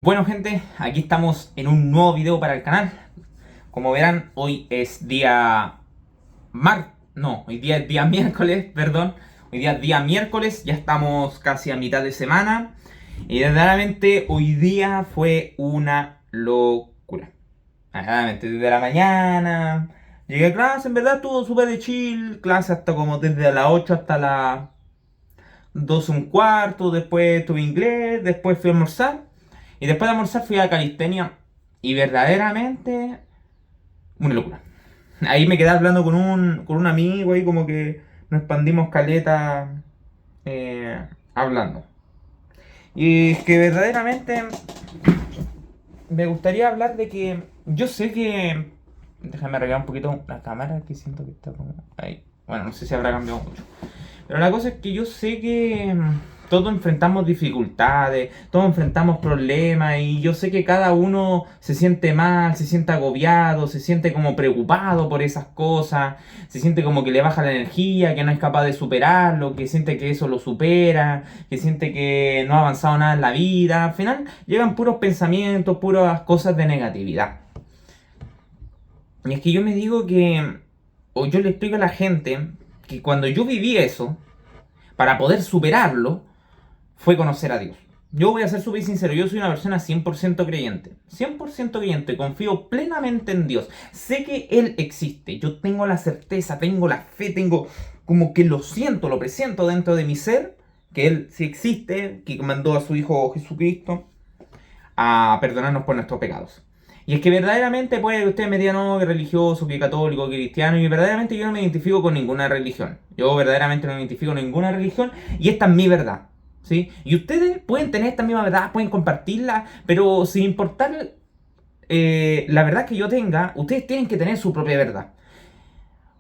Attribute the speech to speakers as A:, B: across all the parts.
A: Bueno gente, aquí estamos en un nuevo video para el canal. Como verán, hoy es día hoy día es día miércoles, perdón. Hoy día es día miércoles, ya estamos casi a mitad de semana. Y verdaderamente hoy día fue una locura. Verdaderamente, desde la mañana llegué a clase, en verdad estuvo súper de chill. Clase hasta como desde las 8 hasta las 12 un cuarto. Después tuve inglés, después fui a almorzar. Y después de almorzar fui a calistenia y verdaderamente una locura. Ahí me quedé hablando con un amigo y como que nos expandimos caleta hablando. Y es que verdaderamente me gustaría hablar de que yo sé que... Déjame arreglar un poquito la cámara que siento que está como... Ahí. Bueno, no sé si habrá cambiado mucho. Pero la cosa es que yo sé que todos enfrentamos dificultades, todos enfrentamos problemas y yo sé que cada uno se siente mal, se siente agobiado, se siente como preocupado por esas cosas, se siente como que le baja la energía, que no es capaz de superarlo, que siente que eso lo supera, que siente que no ha avanzado nada en la vida. Al final llegan puros pensamientos, puras cosas de negatividad. Y es que yo me digo que, o yo le explico a la gente que cuando yo viví eso, para poder superarlo, fue conocer a Dios. Yo voy a ser súper sincero, yo soy una persona 100% creyente. 100% creyente, confío plenamente en Dios. Sé que Él existe, yo tengo la certeza, tengo la fe, tengo como que lo siento, lo presiento dentro de mi ser, que Él sí existe, que mandó a su Hijo Jesucristo a perdonarnos por nuestros pecados. Y es que verdaderamente puede que ustedes me digan, no, que religioso, que católico, que cristiano, y verdaderamente yo no me identifico con ninguna religión. Yo verdaderamente no me identifico con ninguna religión, y esta es mi verdad. ¿Sí? Y ustedes pueden tener esta misma verdad, pueden compartirla, pero sin importar la verdad que yo tenga, ustedes tienen que tener su propia verdad.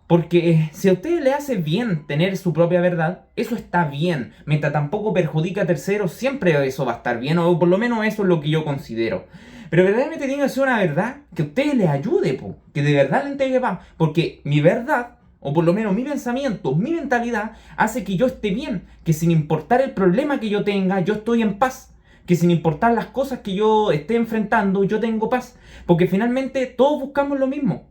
A: Porque si a ustedes les hace bien tener su propia verdad, eso está bien. Mientras tampoco perjudica a terceros, siempre eso va a estar bien, o por lo menos eso es lo que yo considero. Pero verdaderamente tiene que ser una verdad que a ustedes les ayude, po, que de verdad le entregue paz. Porque mi verdad, o por lo menos mi pensamiento, mi mentalidad, hace que yo esté bien. Que sin importar el problema que yo tenga, yo estoy en paz. Que sin importar las cosas que yo esté enfrentando, yo tengo paz. Porque finalmente todos buscamos lo mismo.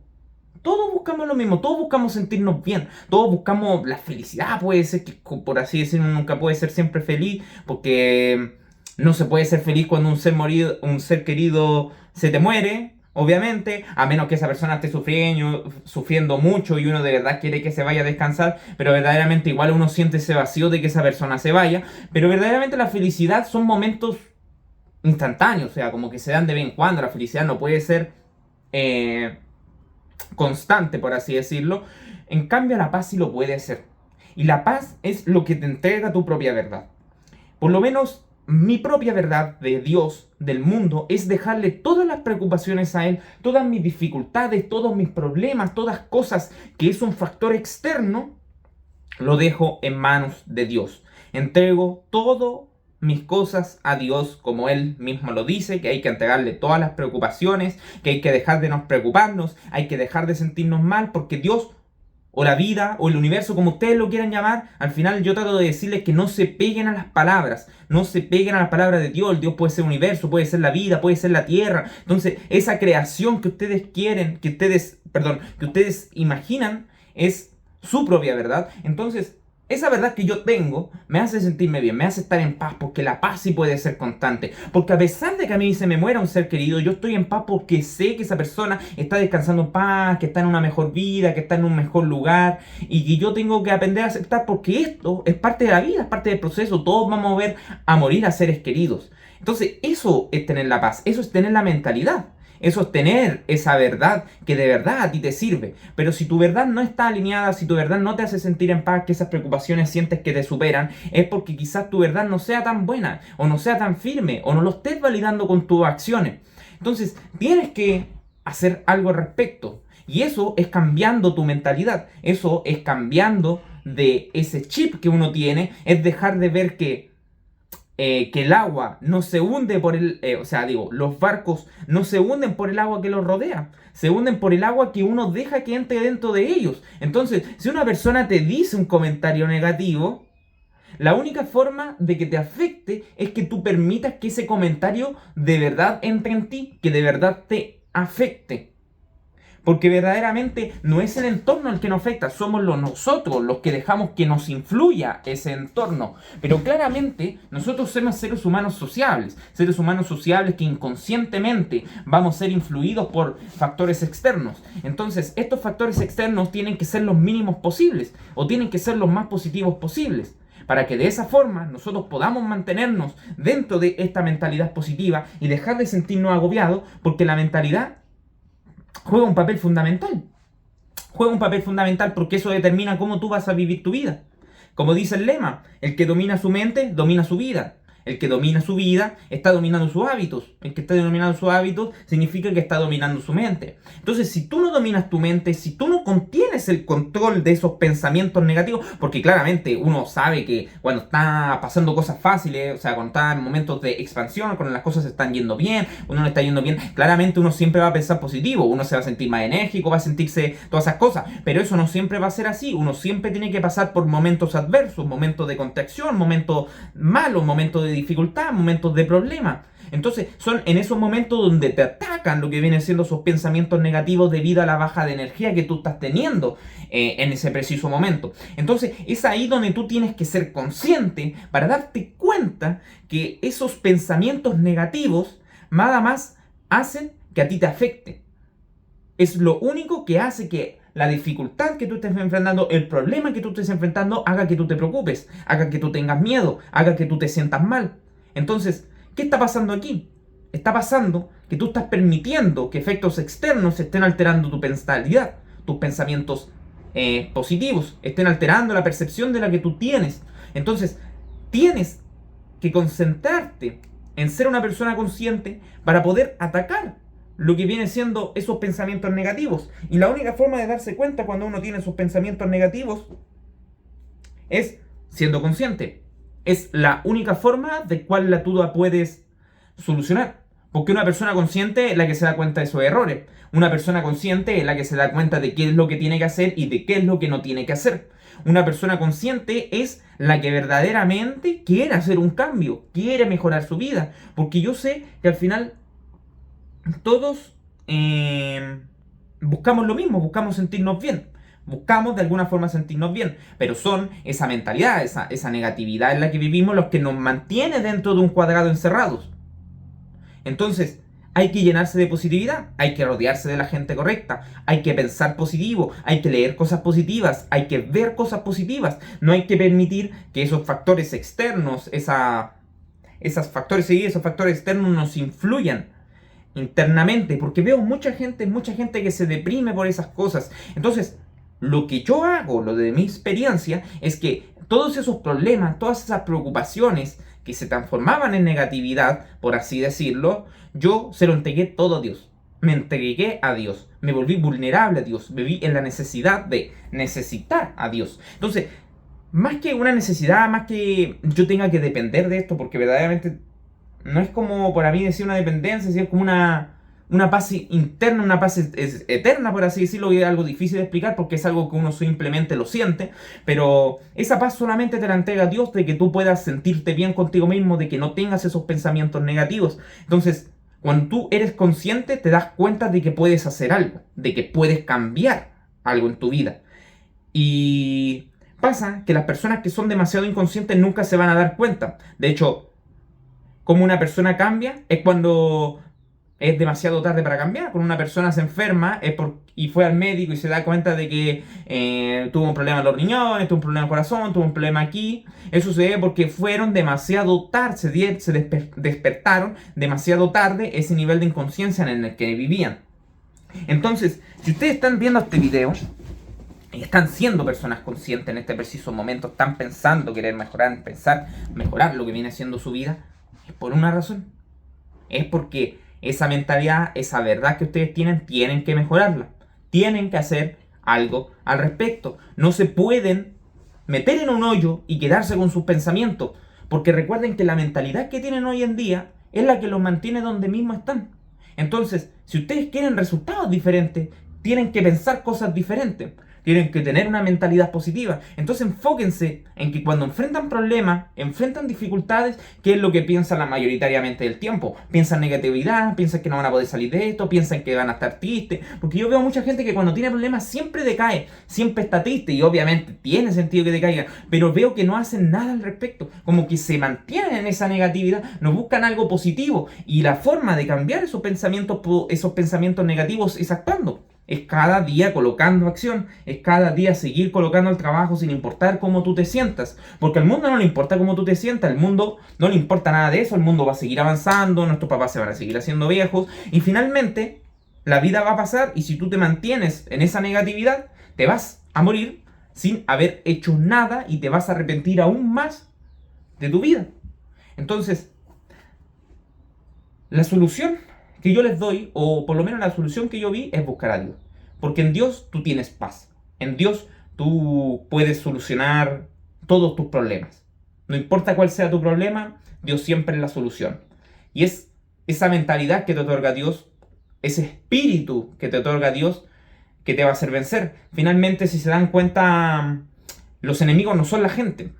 A: Todos buscamos lo mismo, todos buscamos sentirnos bien, todos buscamos la felicidad. Puede ser que, por así decirlo, nunca puede ser siempre feliz, porque no se puede ser feliz cuando un ser querido se te muere, obviamente, a menos que esa persona esté sufriendo mucho y uno de verdad quiere que se vaya a descansar, pero verdaderamente igual uno siente ese vacío de que esa persona se vaya. Pero verdaderamente la felicidad son momentos instantáneos, o sea, como que se dan de vez en cuando. La felicidad no puede ser... eh, constante, por así decirlo. En cambio, la paz sí lo puede hacer. Y la paz es lo que te entrega tu propia verdad. Por lo menos mi propia verdad de Dios, del mundo, es dejarle todas las preocupaciones a Él, todas mis dificultades, todos mis problemas, todas cosas que es un factor externo, lo dejo en manos de Dios. Entrego todo mis cosas a Dios, como Él mismo lo dice, que hay que entregarle todas las preocupaciones, que hay que dejar de nos preocuparnos, hay que dejar de sentirnos mal, porque Dios, o la vida, o el universo, como ustedes lo quieran llamar, al final yo trato de decirles que no se peguen a las palabras, no se peguen a las palabras de Dios. El Dios puede ser universo, puede ser la vida, puede ser la tierra. Entonces, esa creación que ustedes quieren, que ustedes imaginan, es su propia verdad. Entonces, esa verdad que yo tengo me hace sentirme bien, me hace estar en paz, porque la paz sí puede ser constante. Porque a pesar de que a mí se me muera un ser querido, yo estoy en paz porque sé que esa persona está descansando en paz, que está en una mejor vida, que está en un mejor lugar, y que yo tengo que aprender a aceptar, porque esto es parte de la vida, es parte del proceso. Todos vamos a ver a morir a seres queridos. Entonces, eso es tener la paz, eso es tener la mentalidad. Eso es tener esa verdad que de verdad a ti te sirve. Pero si tu verdad no está alineada, si tu verdad no te hace sentir en paz, que esas preocupaciones sientes que te superan, es porque quizás tu verdad no sea tan buena, o no sea tan firme, o no lo estés validando con tus acciones. Entonces, tienes que hacer algo al respecto. Y eso es cambiando tu mentalidad. Eso es cambiando de ese chip que uno tiene. Es dejar de ver que el agua no se hunde por los barcos no se hunden por el agua que los rodea, se hunden por el agua que uno deja que entre dentro de ellos. Entonces, si una persona te dice un comentario negativo, la única forma de que te afecte es que tú permitas que ese comentario de verdad entre en ti, que de verdad te afecte. Porque verdaderamente no es el entorno el que nos afecta, somos nosotros los que dejamos que nos influya ese entorno. Pero claramente nosotros somos seres humanos sociables que inconscientemente vamos a ser influidos por factores externos. Entonces estos factores externos tienen que ser los mínimos posibles o tienen que ser los más positivos posibles, para que de esa forma nosotros podamos mantenernos dentro de esta mentalidad positiva y dejar de sentirnos agobiados, porque la mentalidad juega un papel fundamental. Juega un papel fundamental porque eso determina cómo tú vas a vivir tu vida. Como dice el lema, el que domina su mente, domina su vida. El que domina su vida está dominando sus hábitos. El que está dominando sus hábitos significa que está dominando su mente. Entonces, si tú no dominas tu mente, si tú no contienes el control de esos pensamientos negativos, porque claramente uno sabe que cuando está pasando cosas fáciles, o sea, cuando está en momentos de expansión, cuando las cosas están yendo bien, uno no está yendo bien, claramente uno siempre va a pensar positivo, uno se va a sentir más enérgico, va a sentirse todas esas cosas, pero eso no siempre va a ser así. Uno siempre tiene que pasar por momentos adversos, momentos de contracción, momentos malos, momentos de dificultad, momentos de problema. Entonces son en esos momentos donde te atacan lo que vienen siendo esos pensamientos negativos debido a la baja de energía que tú estás teniendo en ese preciso momento. Entonces es ahí donde tú tienes que ser consciente para darte cuenta que esos pensamientos negativos nada más hacen que a ti te afecte. Es lo único que hace que la dificultad que tú estés enfrentando, el problema que tú estés enfrentando, haga que tú te preocupes, haga que tú tengas miedo, haga que tú te sientas mal. Entonces, ¿qué está pasando aquí? Está pasando que tú estás permitiendo que efectos externos estén alterando tu mentalidad, tus pensamientos positivos, estén alterando la percepción de la que tú tienes. Entonces, tienes que concentrarte en ser una persona consciente para poder atacar lo que viene siendo esos pensamientos negativos. Y la única forma de darse cuenta cuando uno tiene esos pensamientos negativos es siendo consciente. Es la única forma de cual tú la puedes solucionar. Porque una persona consciente es la que se da cuenta de sus errores. Una persona consciente es la que se da cuenta de qué es lo que tiene que hacer y de qué es lo que no tiene que hacer. Una persona consciente es la que verdaderamente quiere hacer un cambio, quiere mejorar su vida. Porque yo sé que al final todos buscamos lo mismo, buscamos sentirnos bien. Buscamos de alguna forma sentirnos bien, pero son esa mentalidad, esa negatividad en la que vivimos los que nos mantiene dentro de un cuadrado encerrados. Entonces, hay que llenarse de positividad, hay que rodearse de la gente correcta, hay que pensar positivo, hay que leer cosas positivas, hay que ver cosas positivas. No hay que permitir que esos factores externos, esos factores externos nos influyan internamente, porque veo mucha gente que se deprime por esas cosas. Entonces, lo que yo hago, lo de mi experiencia, es que todos esos problemas, todas esas preocupaciones que se transformaban en negatividad, por así decirlo, yo se lo entregué todo a Dios. Me entregué a Dios, me volví vulnerable a Dios, me vi en la necesidad de necesitar a Dios. Entonces, más que una necesidad, más que yo tenga que depender de esto, porque verdaderamente no es como para mí decir una dependencia, sino es como una paz interna, una paz eterna, por así decirlo, que es algo difícil de explicar porque es algo que uno simplemente lo siente, pero esa paz solamente te la entrega Dios, de que tú puedas sentirte bien contigo mismo, de que no tengas esos pensamientos negativos. Entonces, cuando tú eres consciente, te das cuenta de que puedes hacer algo, de que puedes cambiar algo en tu vida. Y pasa que las personas que son demasiado inconscientes nunca se van a dar cuenta. De hecho, cómo una persona cambia es cuando es demasiado tarde para cambiar. Cuando una persona se enferma y fue al médico y se da cuenta de que tuvo un problema en los riñones, tuvo un problema en el corazón, tuvo un problema aquí. Eso se debe porque fueron demasiado tarde, se despertaron demasiado tarde ese nivel de inconsciencia en el que vivían. Entonces, si ustedes están viendo este video y están siendo personas conscientes en este preciso momento, están pensando querer mejorar lo que viene siendo su vida, es por una razón. Es porque esa mentalidad, esa verdad que ustedes tienen que mejorarla. Tienen que hacer algo al respecto. No se pueden meter en un hoyo y quedarse con sus pensamientos. Porque recuerden que la mentalidad que tienen hoy en día es la que los mantiene donde mismo están. Entonces, si ustedes quieren resultados diferentes, tienen que pensar cosas diferentes. tienen que tener una mentalidad positiva. Entonces enfóquense en que cuando enfrentan problemas, enfrentan dificultades, ¿qué es lo que piensan la mayoritariamente del tiempo? Piensan negatividad, piensan que no van a poder salir de esto, piensan que van a estar tristes. Porque yo veo mucha gente que cuando tiene problemas siempre decae, siempre está triste y obviamente tiene sentido que decaiga, pero veo que no hacen nada al respecto, como que se mantienen en esa negatividad, no buscan algo positivo y la forma de cambiar esos pensamientos negativos es actuando. Es cada día colocando acción, es cada día seguir colocando el trabajo sin importar cómo tú te sientas. Porque al mundo no le importa cómo tú te sientas, al mundo no le importa nada de eso, el mundo va a seguir avanzando, nuestros papás se van a seguir haciendo viejos y finalmente la vida va a pasar y si tú te mantienes en esa negatividad, te vas a morir sin haber hecho nada y te vas a arrepentir aún más de tu vida. Entonces, la solución que yo les doy, o por lo menos la solución que yo vi, es buscar a Dios. Porque en Dios tú tienes paz. En Dios tú puedes solucionar todos tus problemas. No importa cuál sea tu problema, Dios siempre es la solución. Y es esa mentalidad que te otorga Dios, ese espíritu que te otorga Dios, que te va a hacer vencer. Finalmente, si se dan cuenta, los enemigos no son la gente.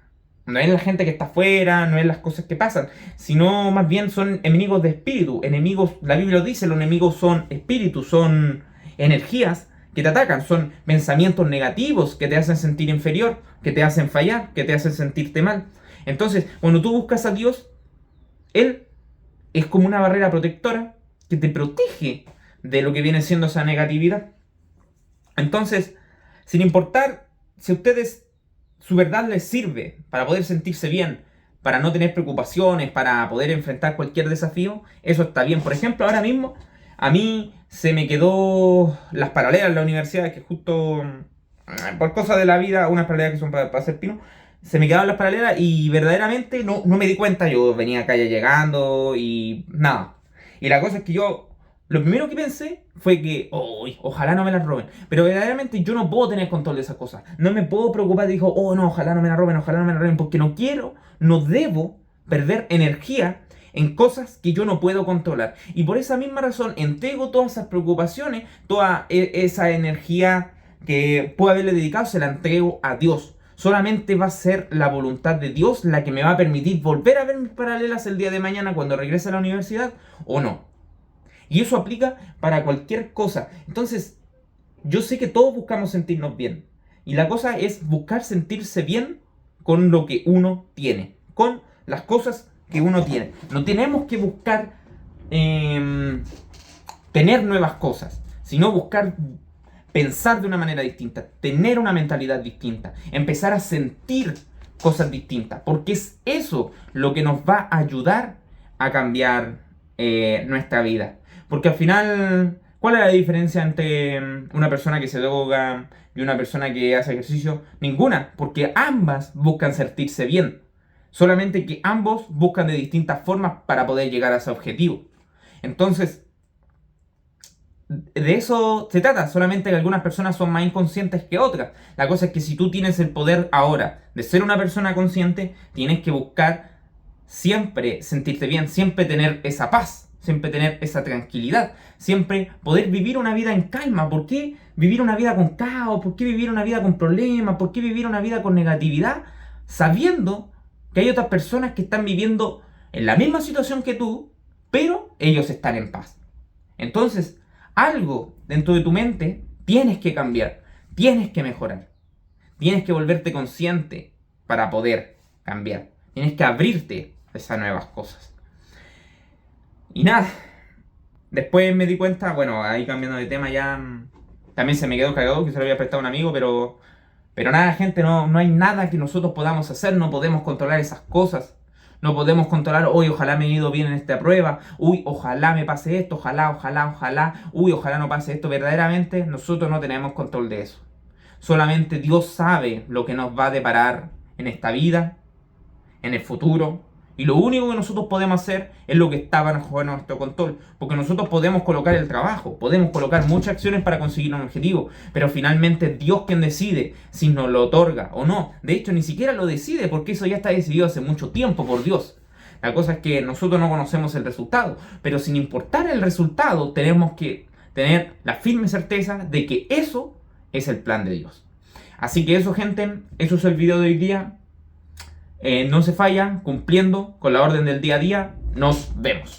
A: No es la gente que está afuera, no es las cosas que pasan, sino más bien son enemigos de espíritu. Enemigos, la Biblia lo dice, los enemigos son espíritus, son energías que te atacan, son pensamientos negativos que te hacen sentir inferior, que te hacen fallar, que te hacen sentirte mal. Entonces, cuando tú buscas a Dios, Él es como una barrera protectora que te protege de lo que viene siendo esa negatividad. Entonces, sin importar si ustedes su verdad les sirve para poder sentirse bien, para no tener preocupaciones, para poder enfrentar cualquier desafío, eso está bien. Por ejemplo, ahora mismo a mí se me quedó las paralelas en la universidad, que justo por cosas de la vida, unas paralelas que son para hacer pino, se me quedaron las paralelas y verdaderamente no me di cuenta. Yo venía acá ya llegando y nada. Y la cosa es que lo primero que pensé fue que, ojalá no me las roben. Pero verdaderamente yo no puedo tener control de esas cosas. No me puedo preocupar. Digo, no, ojalá no me las roben, ojalá no me las roben. Porque no quiero, no debo perder energía en cosas que yo no puedo controlar. Y por esa misma razón entrego todas esas preocupaciones, toda esa energía que puedo haberle dedicado, se la entrego a Dios. Solamente va a ser la voluntad de Dios la que me va a permitir volver a ver mis paralelas el día de mañana cuando regrese a la universidad o no. Y eso aplica para cualquier cosa. Entonces, yo sé que todos buscamos sentirnos bien. Y la cosa es buscar sentirse bien con lo que uno tiene. Con las cosas que uno tiene. No tenemos que buscar tener nuevas cosas, sino buscar pensar de una manera distinta, tener una mentalidad distinta, empezar a sentir cosas distintas. Porque es eso lo que nos va a ayudar a cambiar nuestra vida. Porque al final, ¿cuál es la diferencia entre una persona que se droga y una persona que hace ejercicio? Ninguna, porque ambas buscan sentirse bien. Solamente que ambos buscan de distintas formas para poder llegar a ese objetivo. Entonces, de eso se trata, solamente que algunas personas son más inconscientes que otras. La cosa es que si tú tienes el poder ahora de ser una persona consciente, tienes que buscar siempre sentirte bien, siempre tener esa paz. Siempre tener esa tranquilidad, siempre poder vivir una vida en calma. ¿Por qué vivir una vida con caos? ¿Por qué vivir una vida con problemas? ¿Por qué vivir una vida con negatividad? Sabiendo que hay otras personas que están viviendo en la misma situación que tú, pero ellos están en paz. Entonces, algo dentro de tu mente tienes que cambiar, tienes que mejorar, tienes que volverte consciente para poder cambiar, tienes que abrirte a esas nuevas cosas. Y nada, después me di cuenta, bueno, ahí cambiando de tema ya, también se me quedó cagado que se lo había prestado a un amigo, pero nada, gente, no hay nada que nosotros podamos hacer, no podemos controlar esas cosas, no podemos controlar, ojalá me he ido bien en esta prueba, ojalá me pase esto, ojalá, ojalá no pase esto. Verdaderamente nosotros no tenemos control de eso. Solamente Dios sabe lo que nos va a deparar en esta vida, en el futuro. Y lo único que nosotros podemos hacer es lo que está bajo nuestro control. Porque nosotros podemos colocar el trabajo, podemos colocar muchas acciones para conseguir un objetivo. Pero finalmente es Dios quien decide si nos lo otorga o no. De hecho, ni siquiera lo decide porque eso ya está decidido hace mucho tiempo por Dios. La cosa es que nosotros no conocemos el resultado. Pero sin importar el resultado, tenemos que tener la firme certeza de que eso es el plan de Dios. Así que eso, gente, eso es el video de hoy día. No se falla, cumpliendo con la orden del día a día. Nos vemos.